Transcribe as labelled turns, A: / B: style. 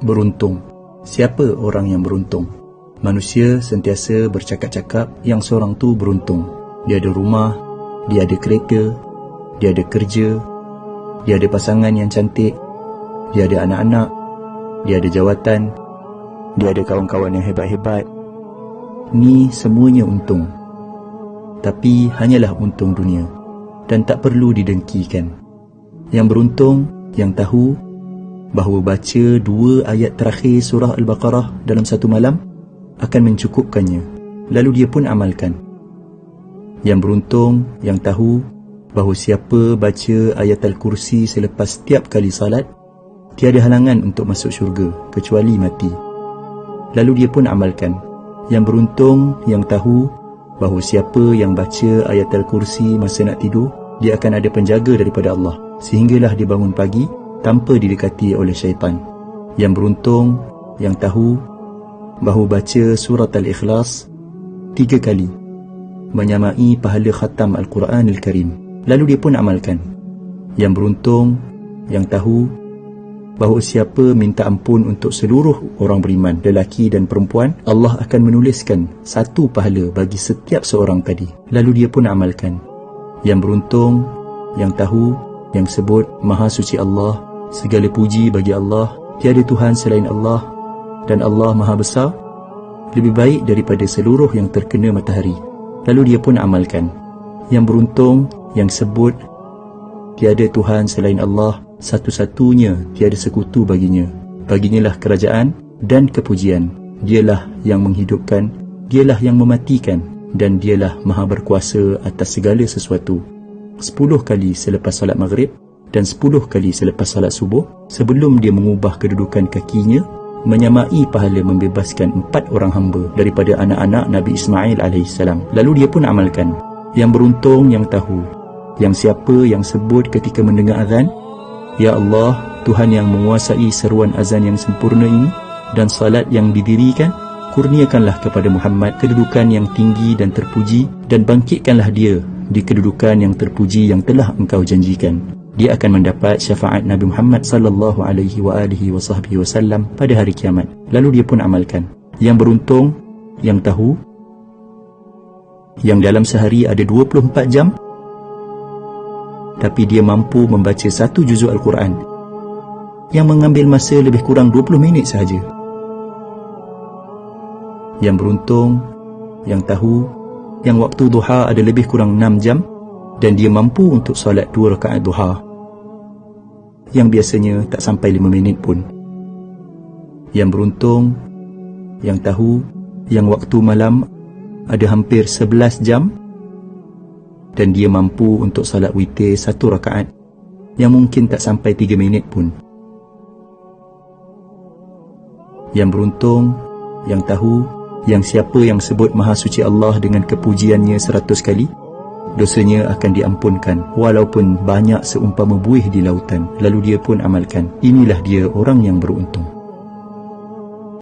A: Beruntung. Siapa orang yang beruntung? Manusia sentiasa bercakap-cakap yang seorang tu beruntung. Dia ada rumah, dia ada kereta, dia ada kerja, dia ada pasangan yang cantik, dia ada anak-anak, dia ada jawatan, dia ada kawan-kawan yang hebat-hebat. Ni semuanya untung. Tapi hanyalah untung dunia dan tak perlu didengkikan. Yang beruntung, yang tahu bahawa baca 2 ayat terakhir surah Al-Baqarah dalam satu malam akan mencukupkannya, lalu dia pun amalkan. Yang beruntung, yang tahu bahawa siapa baca ayat Al-Kursi selepas setiap kali salat, tiada halangan untuk masuk syurga kecuali mati, lalu dia pun amalkan. Yang beruntung, yang tahu bahawa siapa yang baca ayat Al-Kursi masa nak tidur, dia akan ada penjaga daripada Allah sehinggalah dia bangun pagi tanpa didekati oleh syaitan. Yang beruntung, yang tahu bahawa baca surat Al-Ikhlas 3 kali menyamai pahala khatam Al-Quran Al-Karim, lalu dia pun amalkan. Yang beruntung, yang tahu bahawa siapa minta ampun untuk seluruh orang beriman, lelaki dan perempuan, Allah akan menuliskan 1 pahala bagi setiap seorang tadi, lalu dia pun amalkan. Yang beruntung, yang tahu, yang sebut Maha Suci Allah, segala puji bagi Allah, tiada Tuhan selain Allah, dan Allah Maha Besar, lebih baik daripada seluruh yang terkena matahari, lalu dia pun amalkan. Yang beruntung, yang sebut tiada Tuhan selain Allah, satu-satunya, tiada sekutu baginya, baginyalah kerajaan dan kepujian, dialah yang menghidupkan, dialah yang mematikan, dan dialah Maha berkuasa atas segala sesuatu. 10 kali selepas salat maghrib dan 10 kali selepas salat subuh, sebelum dia mengubah kedudukan kakinya, menyamai pahala membebaskan 4 orang hamba daripada anak-anak Nabi Ismail AS. Lalu dia pun amalkan. Yang beruntung, yang tahu, yang siapa yang sebut ketika mendengar azan, Ya Allah, Tuhan yang menguasai seruan azan yang sempurna ini dan salat yang didirikan, kurniakanlah kepada Muhammad kedudukan yang tinggi dan terpuji, dan bangkitkanlah dia di kedudukan yang terpuji yang telah engkau janjikan. Dia akan mendapat syafaat Nabi Muhammad sallallahu alaihi wasallam pada hari kiamat. Lalu dia pun amalkan. Yang beruntung, yang tahu, yang dalam sehari ada 24 jam, tapi dia mampu membaca 1 juzuk Al-Quran yang mengambil masa lebih kurang 20 minit sahaja. Yang beruntung, yang tahu, yang waktu duha ada lebih kurang 6 jam dan dia mampu untuk solat 2 rakaat duha yang biasanya tak sampai 5 minit pun. Yang beruntung, yang tahu, yang waktu malam ada hampir 11 jam dan dia mampu untuk salat witir 1 rakaat yang mungkin tak sampai 3 minit pun. Yang beruntung, yang tahu, yang siapa yang sebut Maha Suci Allah dengan kepujiannya 100 kali, dosanya akan diampunkan walaupun banyak seumpama buih di lautan, lalu dia pun amalkan. Inilah dia orang yang beruntung.